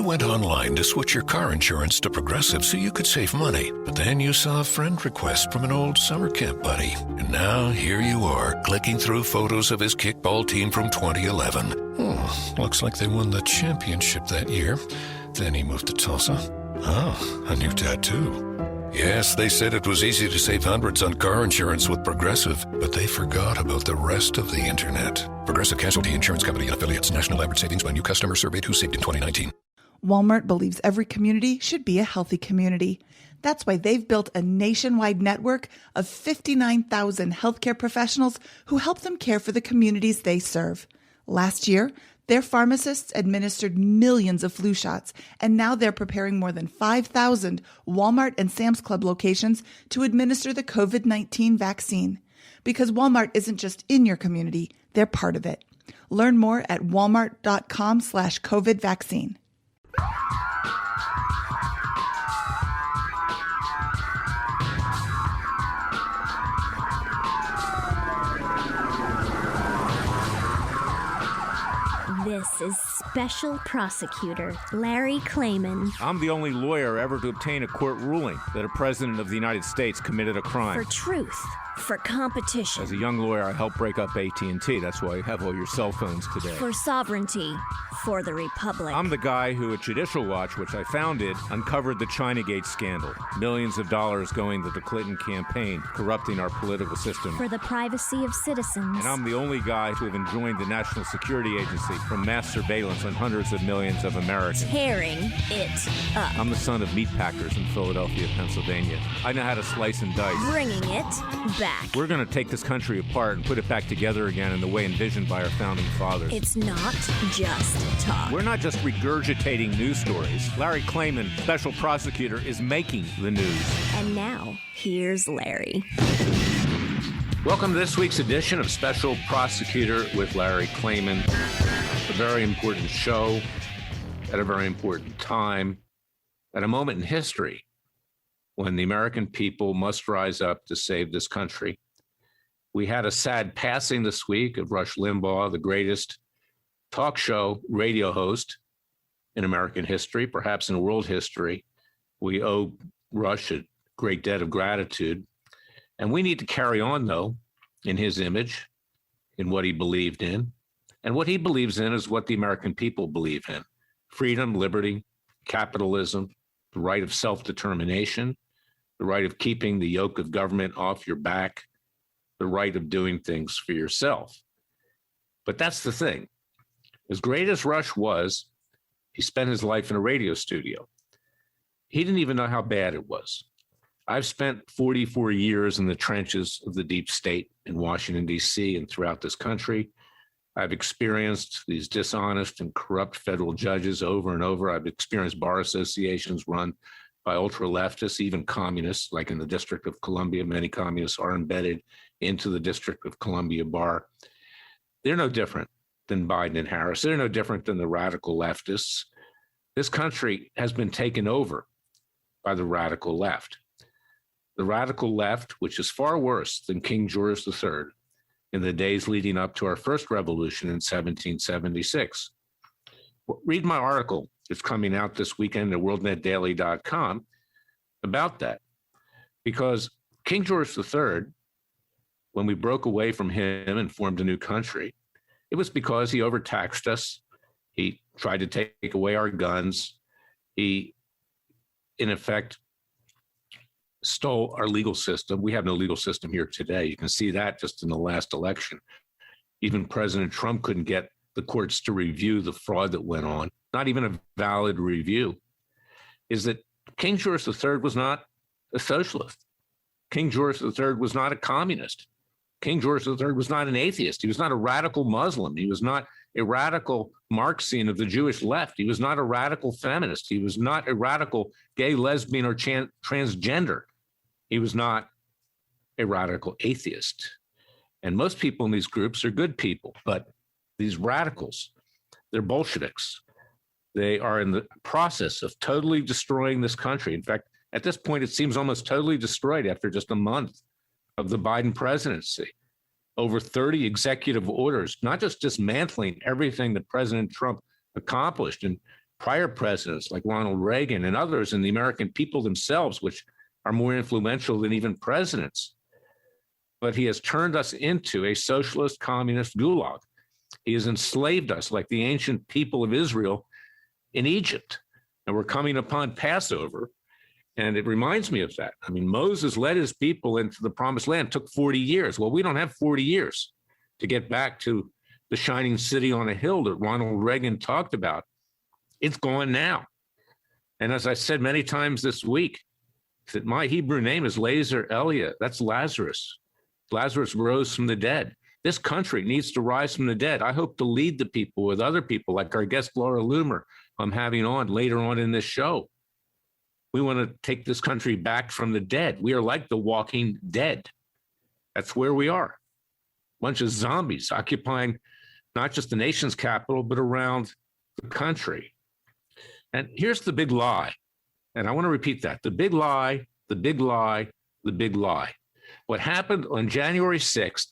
went online to switch your car insurance to Progressive so you could save money. But then you saw a friend request from an old summer camp buddy. And now here you are, clicking through photos of his kickball team from 2011. Looks like they won the championship that year. Then he moved to Tulsa. Oh, a new tattoo. Yes, they said it was easy to save hundreds on car insurance with Progressive, but they forgot about the rest of the internet. Progressive Casualty Insurance Company and affiliates. National average savings by new customer surveyed who saved in 2019. Walmart believes every community should be a healthy community. That's why they've built a nationwide network of 59,000 healthcare professionals who help them care for the communities they serve. Last year, their pharmacists administered millions of flu shots, and now they're preparing more than 5,000 Walmart and Sam's Club locations to administer the COVID-19 vaccine. Because Walmart isn't just in your community, they're part of it. Learn more at walmart.com/COVID vaccine. This is Special Prosecutor Larry Klayman. I'm the only lawyer ever to obtain a court ruling that a president of the United States committed a crime. For truth, for competition. As a young lawyer, I helped break up AT&T. That's why you have all your cell phones today. For sovereignty, for the Republic. I'm the guy who at Judicial Watch, which I founded, uncovered the Chinagate scandal. Millions of dollars going to the Clinton campaign, corrupting our political system. For the privacy of citizens. And I'm the only guy to have enjoined the National Security Agency from mass surveillance on hundreds of millions of Americans. Tearing it up. I'm the son of meat packers in Philadelphia, Pennsylvania. I know how to slice and dice. Bringing it back. We're going to take this country apart and put it back together again in the way envisioned by our founding fathers. It's not just talk. We're not just regurgitating news stories. Larry Klayman, special prosecutor, is making the news. And now, here's Larry. Welcome to this week's edition of Special Prosecutor with Larry Klayman. A very important show at a very important time, at a moment in history when the American people must rise up to save this country. We had a sad passing this week of Rush Limbaugh, the greatest talk show radio host in American history, perhaps in world history. We owe Rush a great debt of gratitude. And we need to carry on, though, in his image, in what he believed in. And what he believes in is what the American people believe in: freedom, liberty, capitalism, the right of self-determination, the right of keeping the yoke of government off your back, the right of doing things for yourself. But that's the thing. As great as Rush was, he spent his life in a radio studio. He didn't even know how bad it was. I've spent 44 years in the trenches of the deep state in Washington, D.C. and throughout this country. I've experienced these dishonest and corrupt federal judges over and over. I've experienced bar associations run by ultra-leftists, even communists, like in the District of Columbia. Many communists are embedded into the District of Columbia bar. They're no different than Biden and Harris. They're no different than the radical leftists. This country has been taken over by the radical left. The radical left, which is far worse than King George III in the days leading up to our first revolution in 1776. Read my article. It's coming out this weekend at worldnetdaily.com about that. Because King George III, when we broke away from him and formed a new country, it was because he overtaxed us. He tried to take away our guns. He, in effect, stole our legal system. We have no legal system here today. You can see that just in the last election. Even President Trump couldn't get the courts to review the fraud that went on, not even a valid review. Is that King George III was not a socialist. King George III was not a communist. King George III was not an atheist. He was not a radical Muslim. He was not a radical Marxian of the Jewish left. He was not a radical feminist. He was not a radical gay, lesbian, or transgender. He was not a radical atheist. And most people in these groups are good people, but these radicals, they're Bolsheviks. They are in the process of totally destroying this country. In fact, at this point, it seems almost totally destroyed after just a month of the Biden presidency. Over 30 executive orders, not just dismantling everything that President Trump accomplished and prior presidents like Ronald Reagan and others, and the American people themselves, which are more influential than even presidents. But he has turned us into a socialist communist gulag. He has enslaved us like the ancient people of Israel in Egypt. And we're coming upon Passover. And it reminds me of that. I mean, Moses led his people into the promised land. It took 40 years. Well, we don't have 40 years to get back to the shining city on a hill that Ronald Reagan talked about. It's gone now. And as I said many times this week, that my Hebrew name is Lazer Elia. That's Lazarus. Lazarus rose from the dead. This country needs to rise from the dead. I hope to lead the people with other people like our guest Laura Loomer I'm having on later on in this show. We want to take this country back from the dead. We are like the walking dead. That's where we are. A bunch of zombies occupying not just the nation's capital, but around the country. And here's the big lie. And I want to repeat that. The big lie, the big lie, the big lie. What happened on January 6th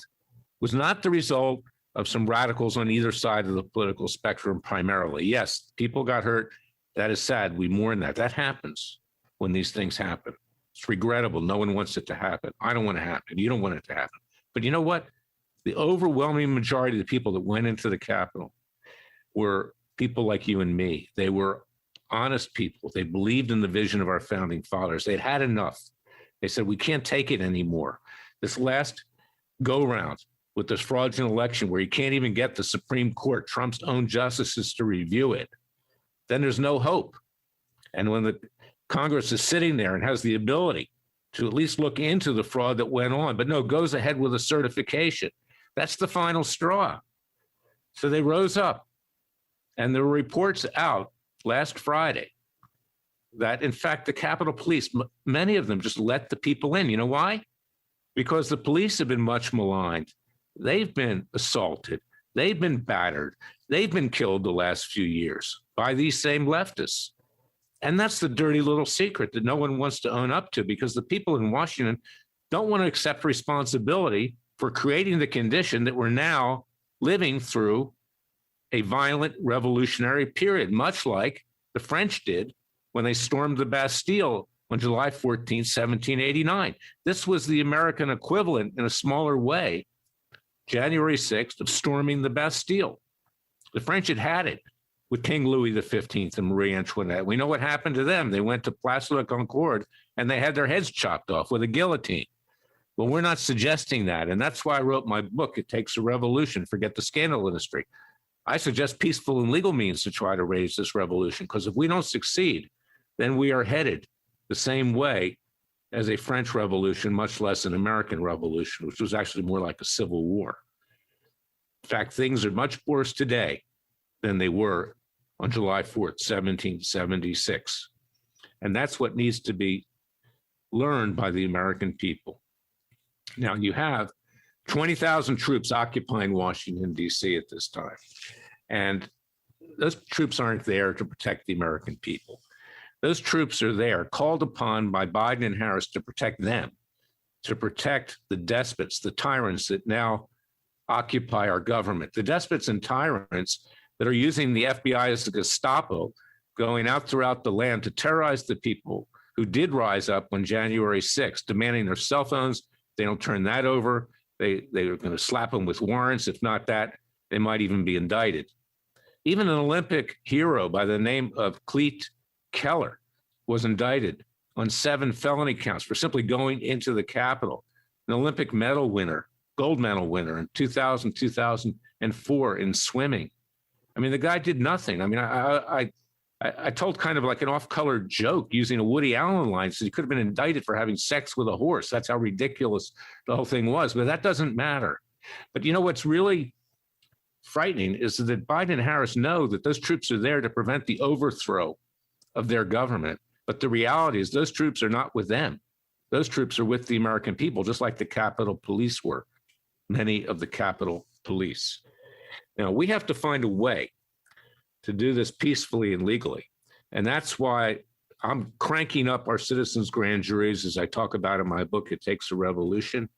was not the result of some radicals on either side of the political spectrum primarily. Yes, people got hurt. That is sad. We mourn that. That happens when these things happen. It's regrettable. No one wants it to happen. I don't want it to happen. You don't want it to happen. But you know what? The overwhelming majority of the people that went into the Capitol were people like you and me. They were honest people. They believed in the vision of our founding fathers. They'd had enough. They said, we can't take it anymore. This last go-round with this fraudulent election where you can't even get the Supreme Court, Trump's own justices, to review it, then there's no hope. And when the Congress is sitting there and has the ability to at least look into the fraud that went on, but no, goes ahead with a certification, that's the final straw. So they rose up, and there were reports out last Friday that, in fact, the Capitol Police, many of them just let the people in. You know why? Because the police have been much maligned. They've been assaulted. They've been battered. They've been killed the last few years by these same leftists. And that's the dirty little secret that no one wants to own up to, because the people in Washington don't want to accept responsibility for creating the condition that we're now living through a violent revolutionary period, much like the French did when they stormed the Bastille on July 14, 1789. This was the American equivalent in a smaller way, January 6th, of storming the Bastille. The French had it with King Louis XV and Marie Antoinette. We know what happened to them. They went to Place de la Concorde and they had their heads chopped off with a guillotine. Well, we're not suggesting that. And that's why I wrote my book, It Takes a Revolution, Forget the Scandal Industry. I suggest peaceful and legal means to try to raise this revolution, because if we don't succeed, then we are headed the same way as a French Revolution, much less an American Revolution, which was actually more like a civil war. In fact, things are much worse today than they were on July 4th, 1776. And that's what needs to be learned by the American people. Now, you have 20,000 troops occupying Washington, D.C. at this time. And those troops aren't there to protect the American people. Those troops are there, called upon by Biden and Harris to protect them, to protect the despots, the tyrants that now occupy our government, the despots and tyrants that are using the FBI as the Gestapo, going out throughout the land to terrorize the people who did rise up on January 6th, demanding their cell phones. They don't turn that over. They are going to slap them with warrants. If not that, they might even be indicted. Even an Olympic hero by the name of Cleet Keller was indicted on 7 felony counts for simply going into the Capitol. An Olympic medal winner, gold medal winner in 2000, 2004 in swimming. I mean, the guy did nothing. I mean, I told kind of like an off-color joke using a Woody Allen line, so he could have been indicted for having sex with a horse. That's how ridiculous the whole thing was. But that doesn't matter. But you know what's really frightening is that Biden and Harris know that those troops are there to prevent the overthrow of their government. But the reality is those troops are not with them. Those troops are with the American people, just like the Capitol Police were, many of the Capitol Police. Now, we have to find a way to do this peacefully and legally. And that's why I'm cranking up our citizens' grand juries, as I talk about in my book, It Takes a Revolution.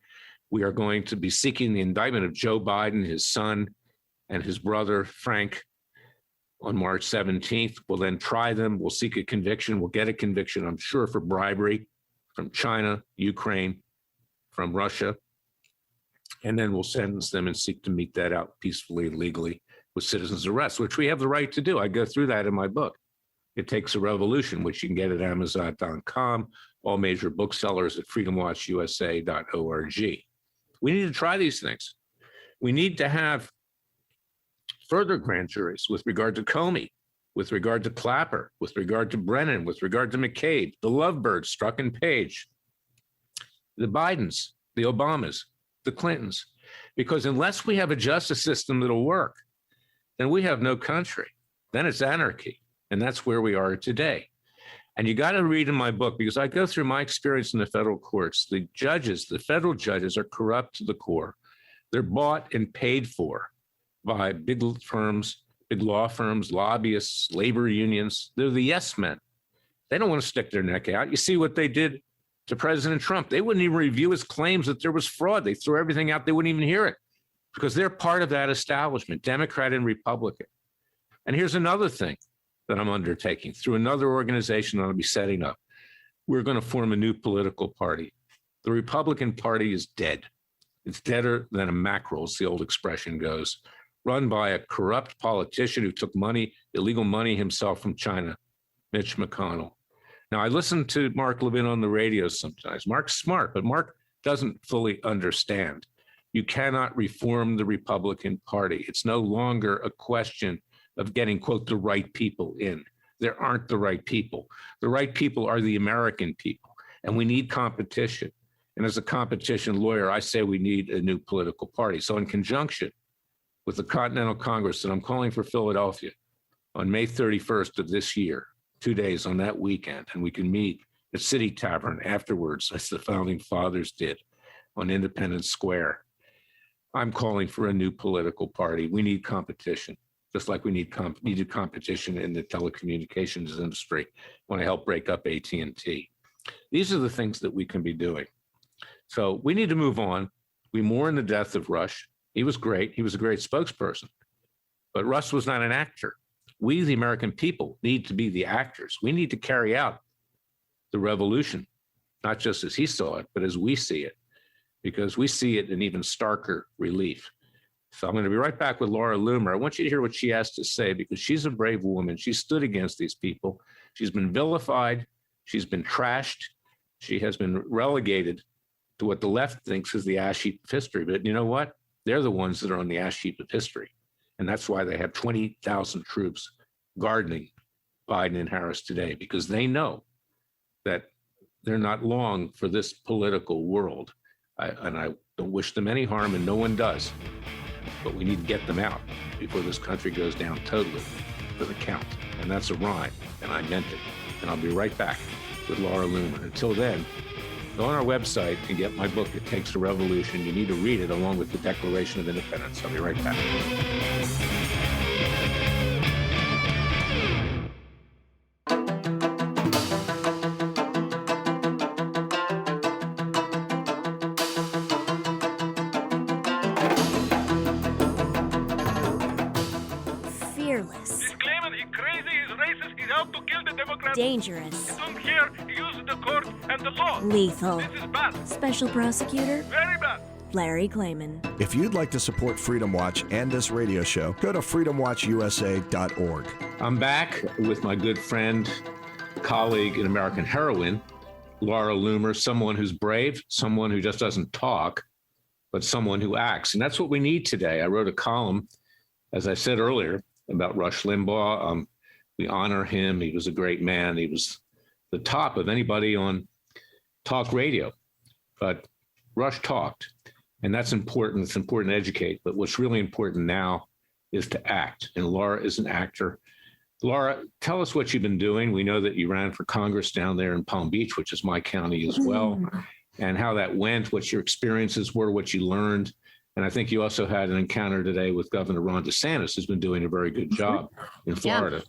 We are going to be seeking the indictment of Joe Biden, his son, and his brother, Frank, on March 17th. We'll then try them. We'll seek a conviction. We'll get a conviction, I'm sure, for bribery from China, Ukraine, from Russia. And then we'll sentence them and seek to mete that out peacefully and legally with citizens' arrest, which we have the right to do. I go through that in my book. It Takes a Revolution, which you can get at Amazon.com, all major booksellers at freedomwatchusa.org. We need to try these things. We need to have further grand juries with regard to Comey, with regard to Clapper, with regard to Brennan, with regard to McCabe, the Lovebirds, Strzok and Page, the Bidens, the Obamas, the Clintons. Because unless we have a justice system that'll work, then we have no country. Then it's anarchy. And that's where we are today. And you got to read in my book, because I go through my experience in the federal courts. The judges, the federal judges, are corrupt to the core. They're bought and paid for by big firms, big law firms, lobbyists, labor unions. They're the yes men. They don't want to stick their neck out. You see what they did to President Trump. They wouldn't even review his claims that there was fraud. They threw everything out. They wouldn't even hear it because they're part of that establishment, Democrat and Republican. And here's another thing that I'm undertaking through another organization I'll be setting up. We're going to form a new political party. The Republican Party is dead. It's deader than a mackerel, as the old expression goes, run by a corrupt politician who took money, illegal money himself from China, Mitch McConnell. Now, I listen to Mark Levin on the radio sometimes. Mark's smart, but Mark doesn't fully understand. You cannot reform the Republican Party. It's no longer a question of getting, quote, the right people in. There aren't the right people. The right people are the American people, and we need competition. And as a competition lawyer, I say we need a new political party. So in conjunction with the Continental Congress that I'm calling for Philadelphia on May 31st of this year, 2 days on that weekend, and we can meet at City Tavern afterwards, as the founding fathers did on Independence Square. I'm calling for a new political party. We need competition, just like we needed competition in the telecommunications industry when I helped break up AT&T. These are the things that we can be doing. So we need to move on. We mourn the death of Rush. He was great. He was a great spokesperson. But Rush was not an actor. We, the American people, need to be the actors. We need to carry out the revolution, not just as he saw it, but as we see it, because we see it in even starker relief. So I'm going to be right back with Laura Loomer. I want you to hear what she has to say, because she's a brave woman. She stood against these people. She's been vilified. She's been trashed. She has been relegated to what the left thinks is the ash heap of history. But you know what? They're the ones that are on the ash heap of history. And that's why they have 20,000 troops guarding Biden and Harris today, because they know that they're not long for this political world. And I don't wish them any harm, and no one does. But we need to get them out before this country goes down totally for the count. And that's a rhyme, and I meant it. And I'll be right back with Laura Loomer. Until then, go on our website and get my book, It Takes a Revolution. You need to read it along with the Declaration of Independence. I'll be right back. Fearless. He's claiming he's crazy, he's racist, he's out to kill the Democrats. Dangerous. You don't care, he uses the court and the law. Lethal. This is bad, Special Prosecutor very bad. Larry Klayman. If you'd like to support Freedom Watch and this radio show, go to freedomwatchusa.org. I'm back with my good friend, colleague, and American heroine, Laura Loomer, someone who's brave, someone who just doesn't talk, but someone who acts. And that's what we need today. I wrote a column, as I said earlier, about Rush Limbaugh. We honor him. He was a great man. He was the top of anybody on talk radio. But Rush talked, and that's important. It's important to educate. But what's really important now is to act. And Laura is an actor. Laura, tell us what you've been doing. We know that you ran for Congress down there in Palm Beach, which is my county as well, and how that went, what your experiences were, what you learned. And I think you also had an encounter today with Governor Ron DeSantis, who's been doing a very good job in Florida.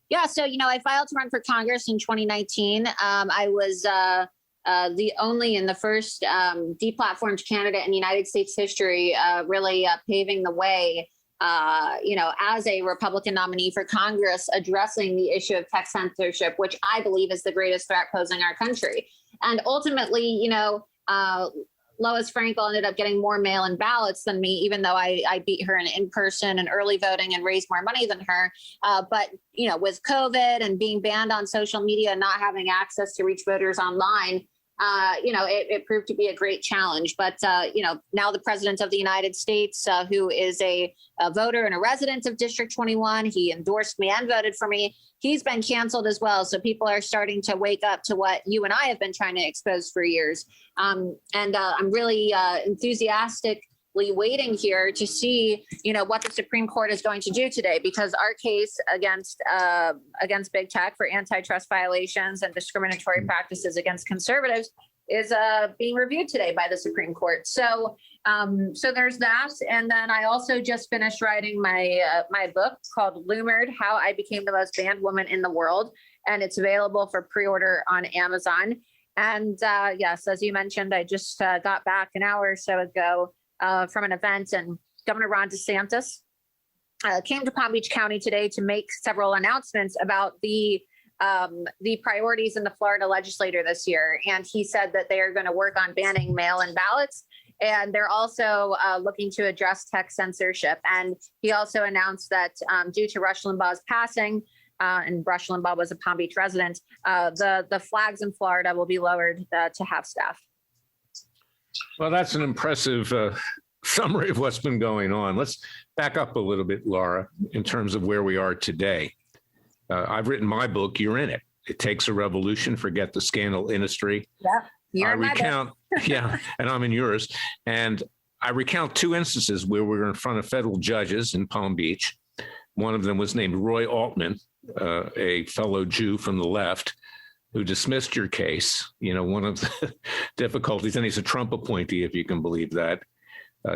Yeah. So, I filed to run for Congress in 2019. I was the only and the first deplatformed candidate in United States history, really paving the way as a Republican nominee for Congress, addressing the issue of tech censorship, which I believe is the greatest threat posing our country. And ultimately, Lois Frankel ended up getting more mail-in ballots than me, even though I beat her in person and early voting and raised more money than her. But with COVID and being banned on social media and not having access to reach voters online, it proved to be a great challenge. But, now the president of the United States, who is a voter and a resident of District 21, he endorsed me and voted for me. He's been canceled as well. So people are starting to wake up to what you and I have been trying to expose for years. I'm really enthusiastically waiting here to see, what the Supreme Court is going to do today, because our case against big tech for antitrust violations and discriminatory practices against conservatives is being reviewed today by the Supreme Court. So there's that. And then I also just finished writing my book called Loomer, How I Became the Most Banned Woman in the World. And it's available for pre-order on Amazon. And yes, as you mentioned, I just got back an hour or so ago from an event, and Governor Ron DeSantis came to Palm Beach County today to make several announcements about the priorities in the Florida legislature this year. And he said that they are going to work on banning mail-in ballots, and they're also looking to address tech censorship. And he also announced that due to Rush Limbaugh's passing, and Rush Limbaugh was a Palm Beach resident, the flags in Florida will be lowered to half staff. Well, that's an impressive summary of what's been going on. Let's back up a little bit, Laura, in terms of where we are today. I've written my book, you're in it. It takes a revolution, forget the scandal industry. Yeah, you're in recount, yeah, and I'm in yours. And I recount two instances where we were in front of federal judges in Palm Beach. One of them was named Roy Altman, a fellow Jew from the left, who dismissed your case. One of the difficulties, and he's a Trump appointee, if you can believe that,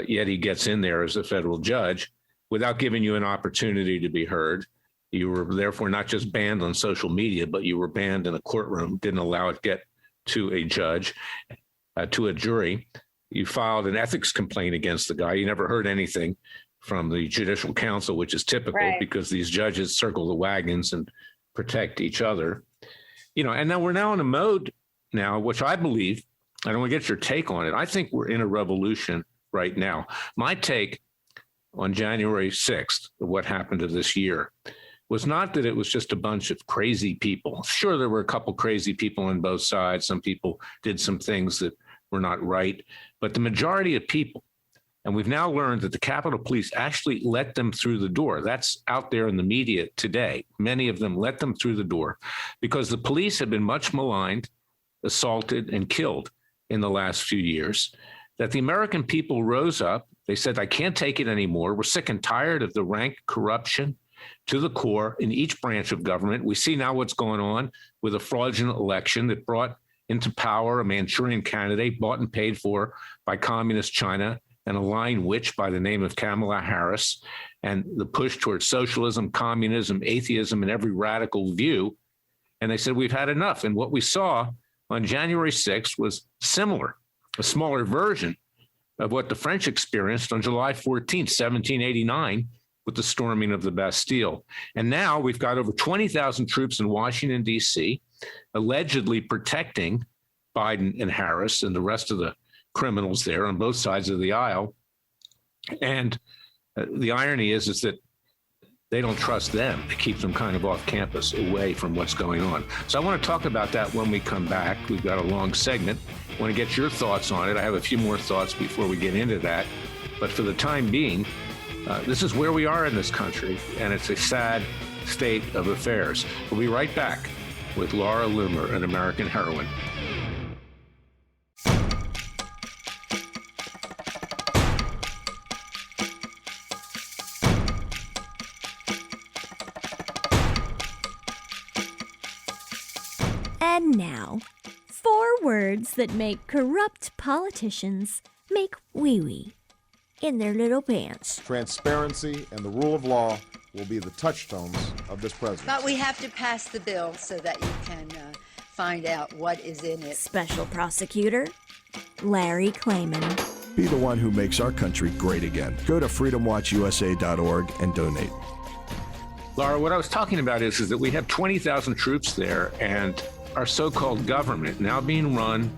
yet he gets in there as a federal judge without giving you an opportunity to be heard. You were therefore not just banned on social media, but you were banned in a courtroom, didn't allow it get to a judge, to a jury. You filed an ethics complaint against the guy. You never heard anything from the Judicial Council, which is typical, right, because these judges circle the wagons and protect each other. And now we're in a mode now, which I believe, I don't want to get your take on it. I think we're in a revolution right now. My take on January 6th, of what happened to this year, was not that it was just a bunch of crazy people. Sure, there were a couple crazy people on both sides. Some people did some things that were not right, but the majority of people, and we've now learned that the Capitol Police actually let them through the door. That's out there in the media today. Many of them let them through the door because the police have been much maligned, assaulted, and killed in the last few years, that the American people rose up. They said, I can't take it anymore. We're sick and tired of the rank corruption to the core in each branch of government. We see now what's going on with a fraudulent election that brought into power a Manchurian candidate bought and paid for by communist China, and a lying witch by the name of Kamala Harris, and the push towards socialism, communism, atheism, and every radical view. And they said, we've had enough. And what we saw on January 6th was similar, a smaller version of what the French experienced on July 14th, 1789, with the storming of the Bastille. And now we've got over 20,000 troops in Washington, D.C., allegedly protecting Biden and Harris and the rest of the criminals there on both sides of the aisle. And the irony is that they don't trust them to keep them kind of off campus, away from what's going on. So I want to talk about that when we come back. We've got a long segment. I want to get your thoughts on it. I have a few more thoughts before we get into that. But for the time being, this is where we are in this country, and it's a sad state of affairs. We'll be right back with Laura Loomer, an American heroine. And now, 4 words that make corrupt politicians make wee-wee in their little pants. Transparency and the rule of law will be the touchstones of this presidency. But we have to pass the bill so that you can find out what is in it. Special Prosecutor Larry Klayman. Be the one who makes our country great again. Go to freedomwatchusa.org and donate. Laura, what I was talking about is that we have 20,000 troops there, and our so-called government now being run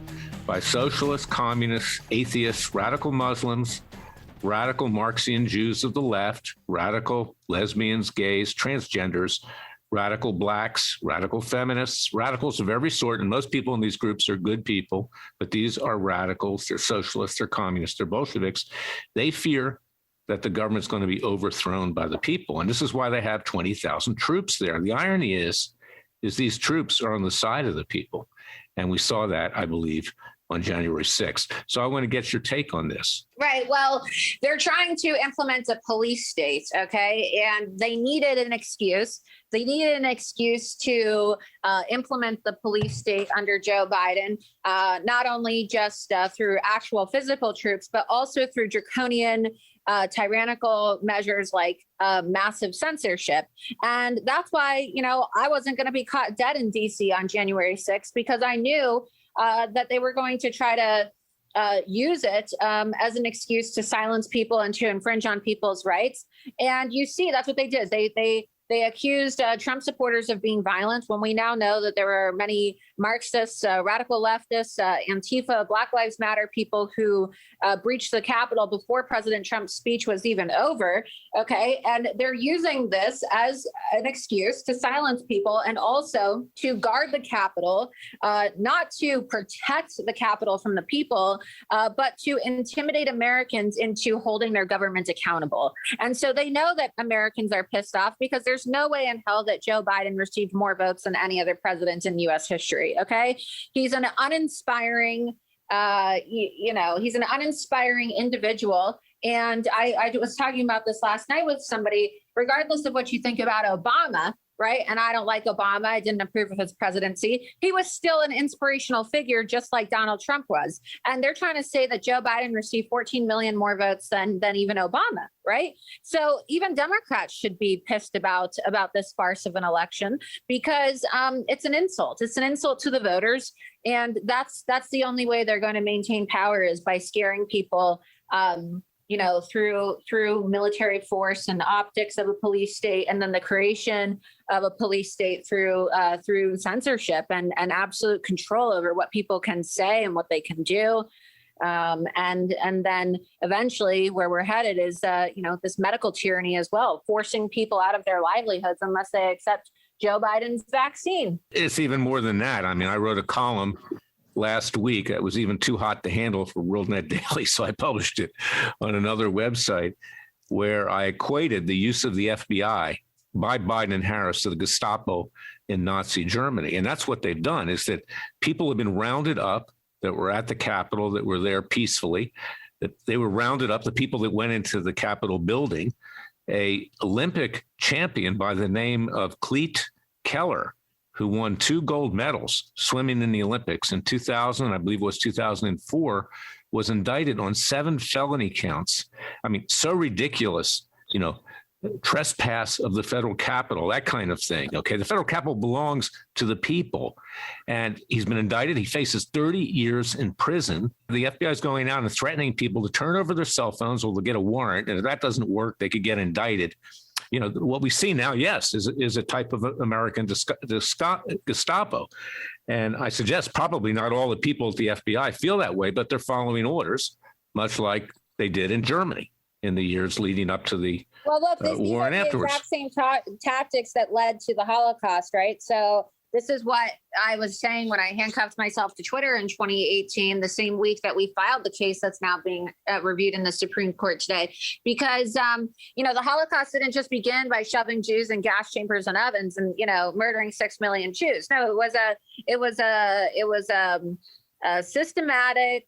by socialists, communists, atheists, radical Muslims, radical Marxian Jews of the left, radical lesbians, gays, transgenders, radical blacks, radical feminists, radicals of every sort. And most people in these groups are good people, but these are radicals. They're socialists, they're communists, they're Bolsheviks. They fear that the government's going to be overthrown by the people. And this is why they have 20,000 troops there. The irony is these troops are on the side of the people. And we saw that, I believe, on January 6th. So I want to get your take on this. Right. Well, they're trying to implement a police state, okay? And they needed an excuse. They needed an excuse to implement the police state under Joe Biden, not only just through actual physical troops, but also through draconian tyrannical measures like massive censorship. And that's why, I wasn't going to be caught dead in DC on January 6th, because I knew that they were going to try to use it as an excuse to silence people and to infringe on people's rights. And you see, that's what they did. They accused Trump supporters of being violent, when we now know that there are many Marxists, radical leftists, Antifa, Black Lives Matter people who breached the Capitol before President Trump's speech was even over. Okay. And they're using this as an excuse to silence people and also to guard the Capitol, not to protect the Capitol from the people, but to intimidate Americans into holding their government accountable. And so they know that Americans are pissed off, because there's no way in hell that Joe Biden received more votes than any other president in U.S. history. Okay. He's an uninspiring, he's an uninspiring individual. And I was talking about this last night with somebody, regardless of what you think about Obama, right? And I don't like Obama. I didn't approve of his presidency. He was still an inspirational figure, just like Donald Trump was. And they're trying to say that Joe Biden received 14 million more votes than even Obama, right? So even Democrats should be pissed about this farce of an election, because it's an insult. It's an insult to the voters. And that's the only way they're going to maintain power, is by scaring people, through military force and optics of a police state, and then the creation of a police state through censorship and absolute control over what people can say and what they can do. And then eventually where we're headed is, this medical tyranny as well, forcing people out of their livelihoods unless they accept Joe Biden's vaccine. It's even more than that. I mean, I wrote a column last week. It was even too hot to handle for WorldNet Daily, so I published it on another website, where I equated the use of the FBI by Biden and Harris to the Gestapo in Nazi Germany. And that's what they've done, is that people have been rounded up that were at the Capitol, that were there peacefully, that they were rounded up, the people that went into the Capitol building. A Olympic champion by the name of Cleet Keller, who won 2 gold medals swimming in the Olympics in 2000, I believe it was 2004, was indicted on 7 felony counts. I mean, so ridiculous, trespass of the federal Capitol, that kind of thing. Okay, the federal Capitol belongs to the people. And he's been indicted. He faces 30 years in prison. The FBI is going out and threatening people to turn over their cell phones, or they'll get a warrant. And if that doesn't work, they could get indicted. What we see now, yes, is a type of American Gestapo. And I suggest probably not all the people at the FBI feel that way, but they're following orders, much like they did in Germany in the years leading up to the war and afterwards. Exact same tactics that led to the Holocaust, right? So this is what I was saying when I handcuffed myself to Twitter in 2018, the same week that we filed the case that's now being reviewed in the Supreme Court today. Because, the Holocaust didn't just begin by shoving Jews in gas chambers and ovens and, murdering 6 million Jews. No, it was a systematic,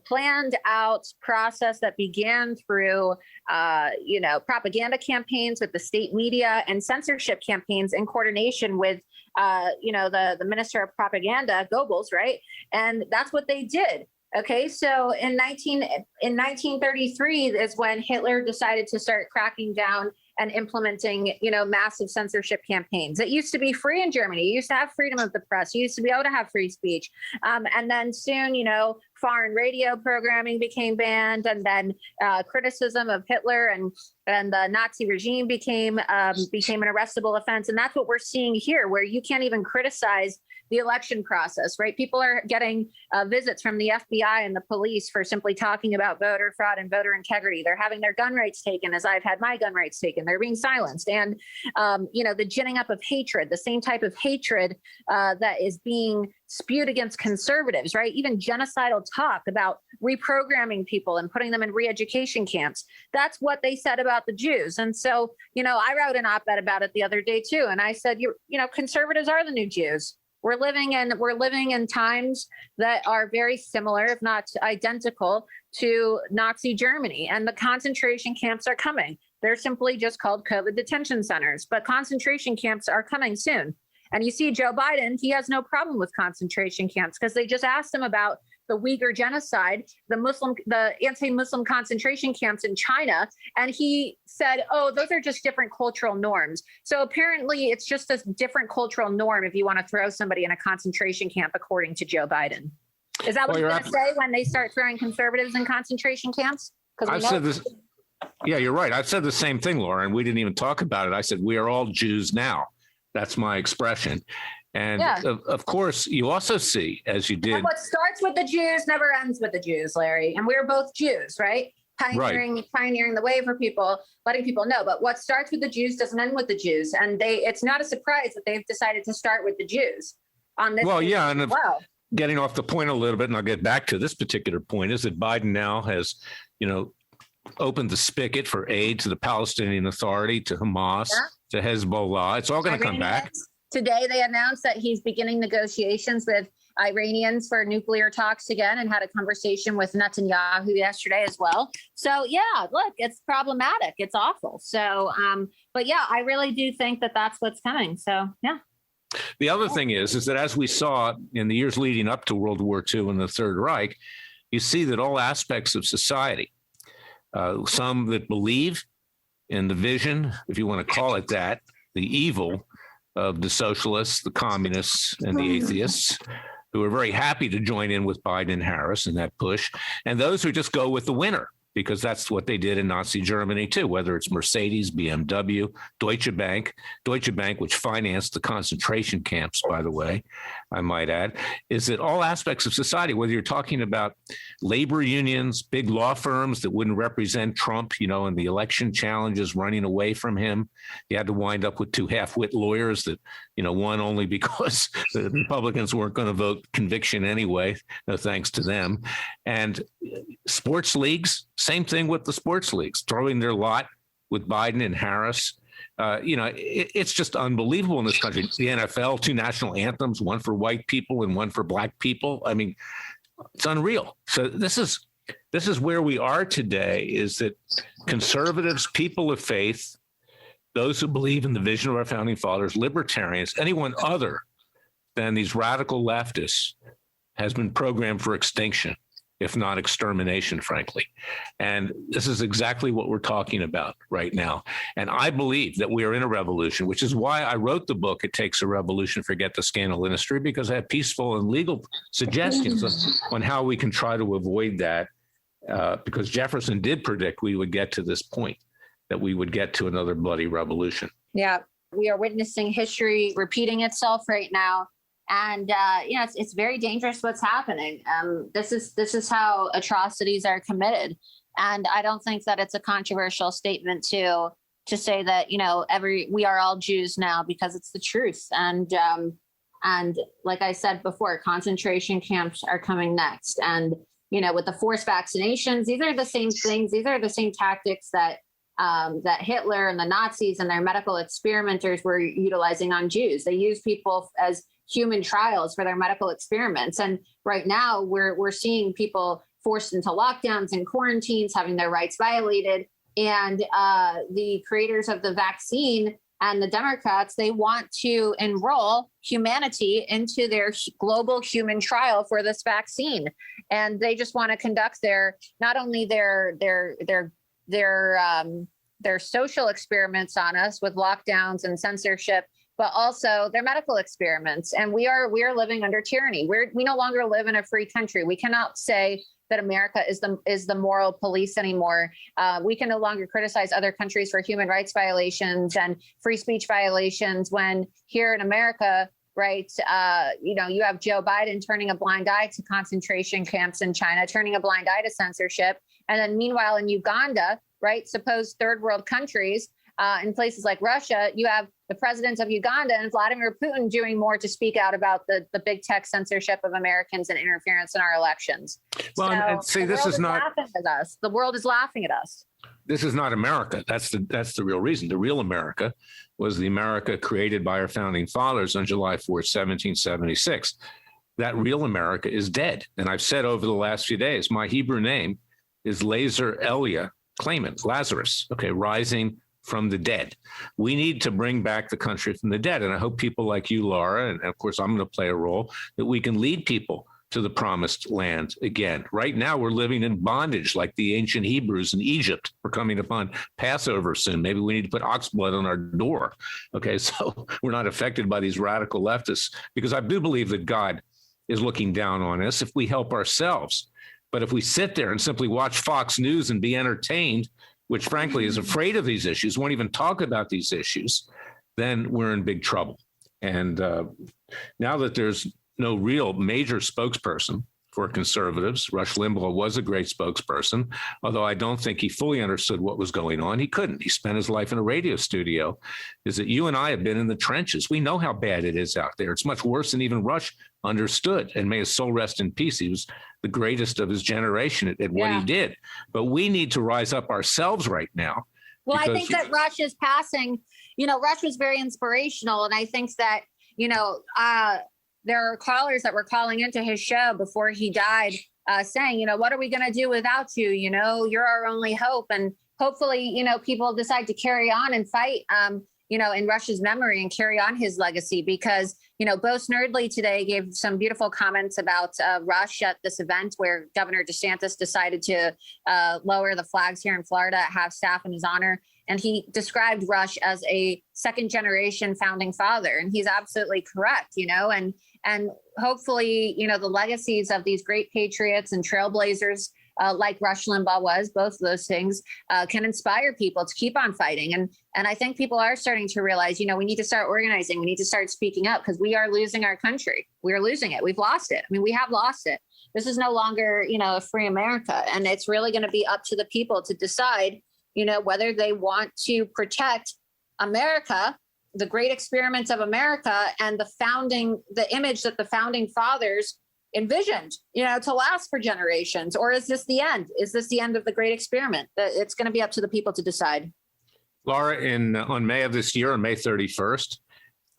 planned out process that began through, propaganda campaigns with the state media and censorship campaigns in coordination with, the Minister of Propaganda, Goebbels, right? And that's what they did. Okay, so in 1933 is when Hitler decided to start cracking down and implementing, massive censorship campaigns. It used to be free in Germany. You used to have freedom of the press. You used to be able to have free speech. And then soon, foreign radio programming became banned, and then criticism of Hitler and the Nazi regime became an arrestable offense. And that's what we're seeing here, where you can't even criticize the election process, right? People are getting visits from the FBI and the police for simply talking about voter fraud and voter integrity. They're having their gun rights taken, as I've had my gun rights taken. They're being silenced. And, the ginning up of hatred, the same type of hatred that is being spewed against conservatives, right? Even genocidal talk about reprogramming people and putting them in re-education camps. That's what they said about the Jews. And so, I wrote an op-ed about it the other day too. And I said, conservatives are the new Jews. We're living in times that are very similar, if not identical, to Nazi Germany. And the concentration camps are coming. They're simply just called COVID detention centers, but concentration camps are coming soon. And you see Joe Biden, he has no problem with concentration camps because they just asked him about the Uyghur genocide, the anti-Muslim concentration camps in China. And he said, oh, those are just different cultural norms. So apparently it's just a different cultural norm if you want to throw somebody in a concentration camp, according to Joe Biden. Is that what he's going to say when they start throwing conservatives in concentration camps? I've said this. Yeah, you're right. I've said the same thing, Laura, and we didn't even talk about it. I said, we are all Jews now. That's my expression. And of course, you also see, as you did. And what starts with the Jews never ends with the Jews, Larry. And we're both Jews, right? Pioneering the way for people, letting people know. But what starts with the Jews doesn't end with the Jews. And it's not a surprise that they've decided to start with the Jews on this. Well, yeah. And getting off the point a little bit, and I'll get back to this particular point, is that Biden now has, opened the spigot for aid to the Palestinian Authority, to Hamas, to Hezbollah. It's all going to come back. Today, they announced that he's beginning negotiations with Iranians for nuclear talks again, and had a conversation with Netanyahu yesterday as well. So, look, it's problematic. It's awful. So, but I really do think that that's what's coming. So, yeah. The other thing is that as we saw in the years leading up to World War II and the Third Reich, you see that all aspects of society, some that believe in the vision, if you want to call it that, the evil of the socialists, the communists, and the atheists, who are very happy to join in with Biden and Harris in that push, and those who just go with the winner, because that's what they did in Nazi Germany too, whether it's Mercedes, BMW, Deutsche Bank, which financed the concentration camps, by the way, I might add, is that all aspects of society, whether you're talking about labor unions, big law firms that wouldn't represent Trump, in the election challenges, running away from him. You had to wind up with two half-wit lawyers that, one only because the Republicans weren't going to vote conviction anyway, no thanks to them. And sports leagues, same thing with the sports leagues, throwing their lot with Biden and Harris. It's just unbelievable in this country. The NFL, two national anthems, one for white people and one for black people. I mean, it's unreal. So this is where we are today, is that conservatives, people of faith, those who believe in the vision of our founding fathers, libertarians, anyone other than these radical leftists has been programmed for extinction, if not extermination, frankly. And this is exactly what we're talking about right now. And I believe that we are in a revolution, which is why I wrote the book, It Takes a Revolution, Forget the Scandal Industry, because I have peaceful and legal suggestions on how we can try to avoid that, because Jefferson did predict we would get to this point, that we would get to another bloody revolution. Yeah, we are witnessing history repeating itself right now. And, it's very dangerous what's happening. This is how atrocities are committed. And I don't think that it's a controversial statement to say that, we are all Jews now, because it's the truth. And like I said before, concentration camps are coming next. And, with the forced vaccinations, these are the same things. These are the same tactics that Hitler and the Nazis and their medical experimenters were utilizing on Jews. They use people as human trials for their medical experiments. And right now we're seeing people forced into lockdowns and quarantines, having their rights violated. And the creators of the vaccine and the Democrats, they want to enroll humanity into their global human trial for this vaccine. And they just want to conduct not only their social experiments on us with lockdowns and censorship, but also they're medical experiments. And we are living under tyranny. We no longer live in a free country. We cannot say that America is the moral police anymore. We can no longer criticize other countries for human rights violations and free speech violations when here in America, right, you have Joe Biden turning a blind eye to concentration camps in China, turning a blind eye to censorship. And then meanwhile, in Uganda, right, supposed third world countries, in places like Russia, you have the president of Uganda and Vladimir Putin doing more to speak out about the big tech censorship of Americans and interference in our elections. Well, so and see, this is not laughing at us. The world is laughing at us. This is not America. That's the real reason. The real America was the America created by our founding fathers on July 4th, 1776. That real America is dead. And I've said over the last few days, my Hebrew name is Lazer Elia Klayman, Lazarus, rising from the dead. We need to bring back the country from the dead. And I hope people like you, Laura, and of course, I'm going to play a role, that we can lead people to the promised land again. Right now, we're living in bondage like the ancient Hebrews in Egypt. We're coming upon Passover soon. Maybe we need to put ox blood on our door. So we're not affected by these radical leftists, because I do believe that God is looking down on us if we help ourselves. But if we sit there and simply watch Fox News and be entertained, which frankly is afraid of these issues, won't even talk about these issues, then we're in big trouble. And now that there's no real major spokesperson for conservatives, Rush Limbaugh was a great spokesperson, although I don't think he fully understood what was going on. He couldn't. He spent his life in a radio studio. Is that you and I have been in the trenches. We know how bad it is out there. It's much worse than even Rush understood, and may his soul rest in peace. He was the greatest of his generation at what he did. But we need to rise up ourselves right now. Well, I think that Rush is passing, Rush was very inspirational. And I think that, there are callers that were calling into his show before he died saying, what are we going to do without you? You're our only hope. And hopefully, people decide to carry on and fight, in Rush's memory and carry on his legacy, because, Bo Snerdley today gave some beautiful comments about Rush at this event where Governor DeSantis decided to lower the flags here in Florida at half-staff in his honor. And he described Rush as a second generation founding father. And he's absolutely correct, and hopefully, the legacies of these great patriots and trailblazers like Rush Limbaugh was, both of those things can inspire people to keep on fighting. And I think people are starting to realize, we need to start organizing. We need to start speaking up, because we are losing our country. We are losing it. We've lost it. I mean, we have lost it. This is no longer, a free America. And it's really going to be up to the people to decide, whether they want to protect America, the great experiments of America, and the image that the founding fathers envisioned, to last for generations. Or is this the end? Is this the end of the great experiment? It's going to be up to the people to decide. Laura, on May of this year, on May 31st,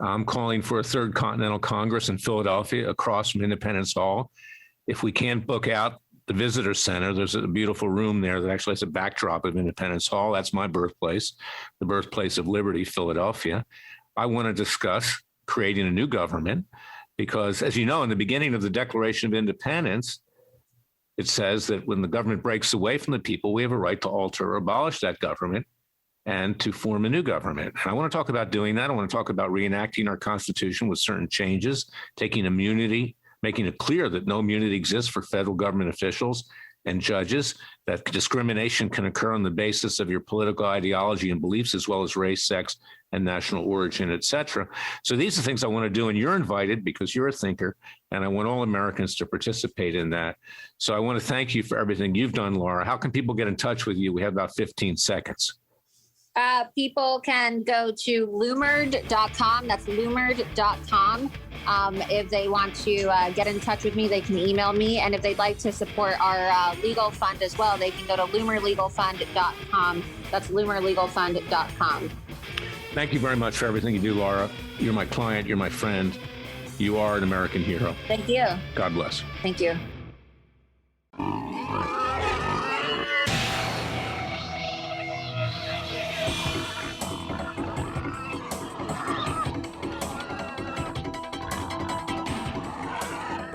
I'm calling for a Third Continental Congress in Philadelphia across from Independence Hall. If we can't book out the Visitor Center, there's a beautiful room there that actually has a backdrop of Independence Hall. That's my birthplace, the birthplace of liberty, Philadelphia. I want to discuss creating a new government because, as you know, in the beginning of the Declaration of Independence, it says that when the government breaks away from the people, we have a right to alter or abolish that government and to form a new government. And I want to talk about doing that. I want to talk about reenacting our Constitution with certain changes, taking immunity, making it clear that no immunity exists for federal government officials and judges, that discrimination can occur on the basis of your political ideology and beliefs, as well as race, sex, and national origin, et cetera. So these are things I want to do, and you're invited because you're a thinker, and I want all Americans to participate in that. So I want to thank you for everything you've done, Laura. How can people get in touch with you? We have about 15 seconds. People can go to loomer.com. That's loomer.com. If they want to get in touch with me, they can email me. And if they'd like to support our legal fund as well, they can go to loomerlegalfund.com. That's loomerlegalfund.com. Thank you very much for everything you do, Laura. You're my client. You're my friend. You are an American hero. Thank you. God bless. Thank you.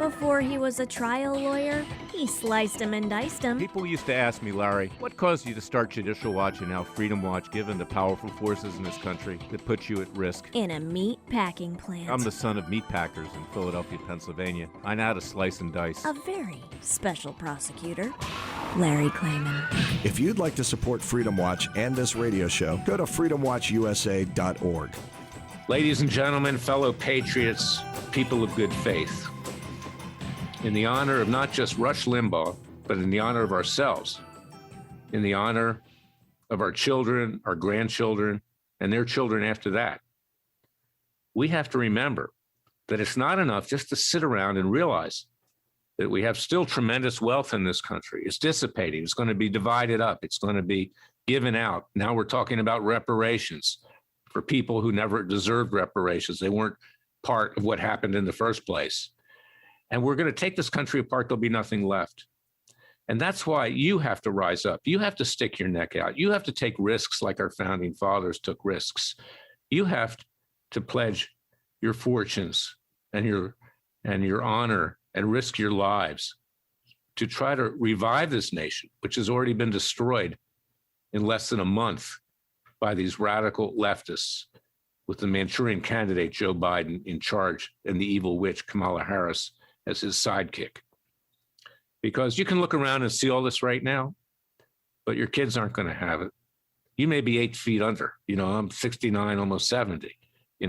Before he was a trial lawyer, he sliced him and diced him. People used to ask me, Larry, what caused you to start Judicial Watch and now Freedom Watch, given the powerful forces in this country that put you at risk? In a meat packing plant. I'm the son of meat packers in Philadelphia, Pennsylvania. I know how to slice and dice. A very special prosecutor, Larry Klayman. If you'd like to support Freedom Watch and this radio show, go to freedomwatchusa.org. Ladies and gentlemen, fellow patriots, people of good faith, in the honor of not just Rush Limbaugh, but in the honor of ourselves, in the honor of our children, our grandchildren, and their children after that, we have to remember that it's not enough just to sit around and realize that we have still tremendous wealth in this country. It's dissipating. It's going to be divided up. It's going to be given out. Now we're talking about reparations for people who never deserved reparations. They weren't part of what happened in the first place. And we're going to take this country apart. There'll be nothing left. And that's why you have to rise up. You have to stick your neck out. You have to take risks like our founding fathers took risks. You have to pledge your fortunes and your honor and risk your lives to try to revive this nation, which has already been destroyed in less than a month by these radical leftists with the Manchurian candidate, Joe Biden, in charge and the evil witch, Kamala Harris, as his sidekick. Because you can look around and see all this right now, but your kids aren't going to have it. You may be 8 feet under. I'm 69, almost 70.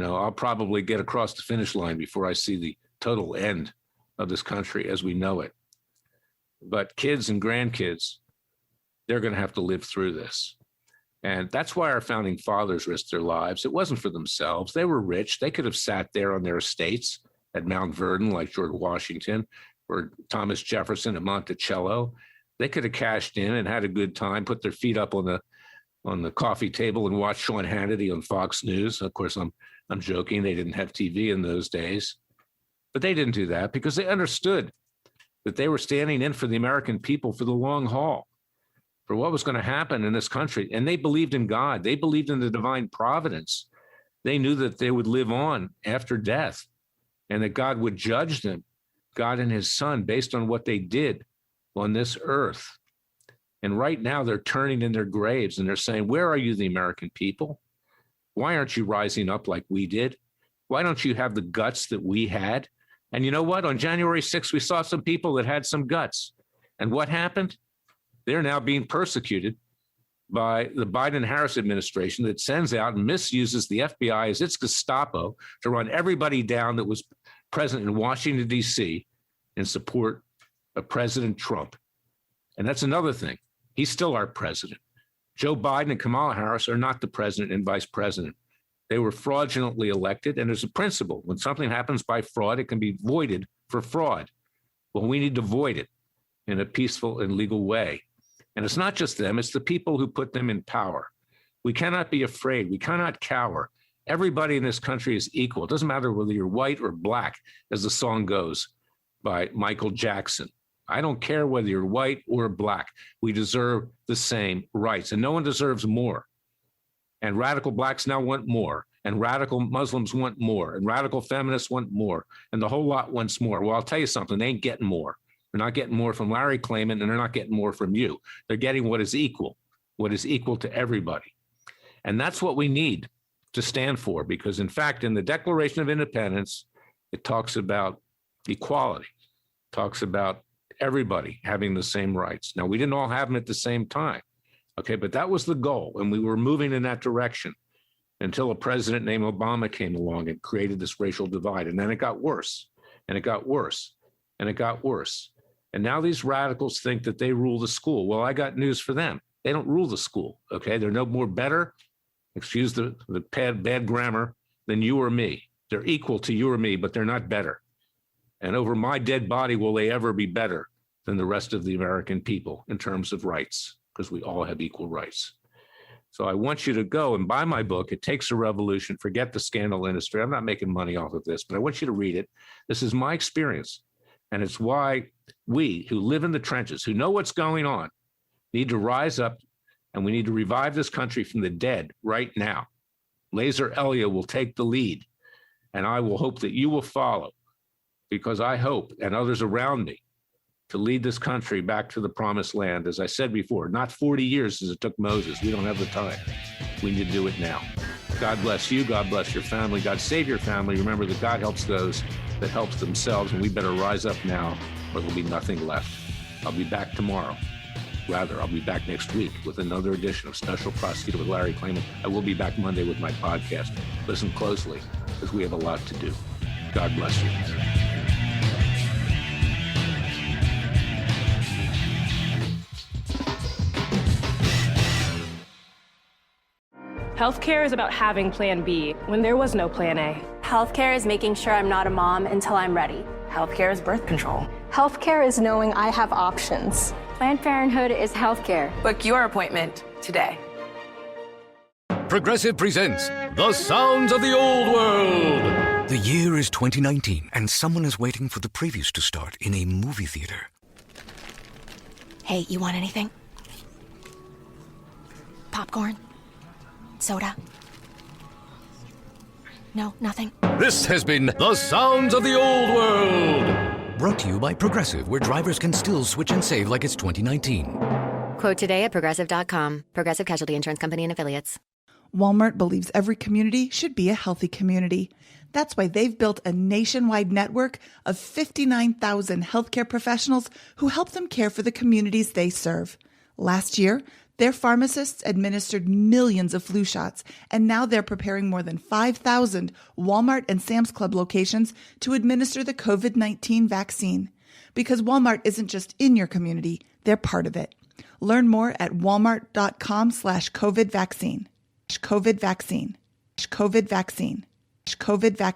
I'll probably get across the finish line before I see the total end of this country as we know it. But kids and grandkids, they're going to have to live through this. And that's why our founding fathers risked their lives. It wasn't for themselves. They were rich. They could have sat there on their estates at Mount Vernon like George Washington or Thomas Jefferson at Monticello. They could have cashed in and had a good time, put their feet up on the coffee table and watched Sean Hannity on Fox News. Of course, I'm joking. They didn't have TV in those days. But they didn't do that because they understood that they were standing in for the American people for the long haul, for what was going to happen in this country. And they believed in God. They believed in the divine providence. They knew that they would live on after death and that God would judge them, God and his son, based on what they did on this earth. And right now they're turning in their graves and they're saying, where are you, the American people? Why aren't you rising up like we did? Why don't you have the guts that we had? And you know what? On January 6th, we saw some people that had some guts. And what happened? They're now being persecuted by the Biden-Harris administration that sends out and misuses the FBI as its Gestapo to run everybody down that was present in Washington, D.C. in support of President Trump. And that's another thing. He's still our president. Joe Biden and Kamala Harris are not the president and vice president. They were fraudulently elected, and there's a principle. When something happens by fraud, it can be voided for fraud. Well, we need to void it in a peaceful and legal way. And it's not just them, it's the people who put them in power. We cannot be afraid. We cannot cower. Everybody in this country is equal. It doesn't matter whether you're white or black, as the song goes by Michael Jackson. I don't care whether you're white or black. We deserve the same rights, and no one deserves more. And radical blacks now want more, and radical Muslims want more, and radical feminists want more, and the whole lot wants more. Well, I'll tell you something, they ain't getting more. They're not getting more from Larry Klayman, and they're not getting more from you. They're getting what is equal to everybody. And that's what we need to stand for, because in fact, in the Declaration of Independence, it talks about equality, talks about everybody having the same rights. Now, we didn't all have them at the same time. Okay, but that was the goal, and we were moving in that direction until a president named Obama came along and created this racial divide. And then it got worse, and it got worse, and it got worse. And now these radicals think that they rule the school. Well, I got news for them. They don't rule the school, okay? They're no more better, excuse the bad grammar, than you or me. They're equal to you or me, but they're not better. And over my dead body will they ever be better than the rest of the American people in terms of rights, because we all have equal rights. So I want you to go and buy my book. It Takes a Revolution. Forget the scandal industry. I'm not making money off of this, but I want you to read it. This is my experience. And it's why we who live in the trenches, who know what's going on, need to rise up, and we need to revive this country from the dead right now. Laser Elia will take the lead, and I will hope that you will follow. because I hope, and others around me, to lead this country back to the promised land. As I said before, not 40 years as it took Moses. We don't have the time. We need to do it now. God bless you. God bless your family. God save your family. Remember that God helps those that helps themselves, and we better rise up now or there'll be nothing left. I'll be back tomorrow. Rather, I'll be back next week with another edition of Special Prosecutor with Larry Klayman. I will be back Monday with my podcast. Listen closely, because we have a lot to do. God bless you. Healthcare is about having Plan B when there was no Plan A. Healthcare is making sure I'm not a mom until I'm ready. Healthcare is birth control. Healthcare is knowing I have options. Planned Parenthood is healthcare. Book your appointment today. Progressive presents The Sounds of the Old World. The year is 2019, and someone is waiting for the previews to start in a movie theater. Hey, you want anything? Popcorn? Soda? No, nothing? This has been The Sounds of the Old World. Brought to you by Progressive, where drivers can still switch and save like it's 2019. Quote today at Progressive.com. Progressive Casualty Insurance Company and Affiliates. Walmart believes every community should be a healthy community. That's why they've built a nationwide network of 59,000 healthcare professionals who help them care for the communities they serve. Last year, their pharmacists administered millions of flu shots, and now they're preparing more than 5,000 Walmart and Sam's Club locations to administer the COVID-19 vaccine. Because Walmart isn't just in your community, they're part of it. Learn more at walmart.com/COVID vaccine. COVID vaccine. COVID vaccine. COVID vaccine.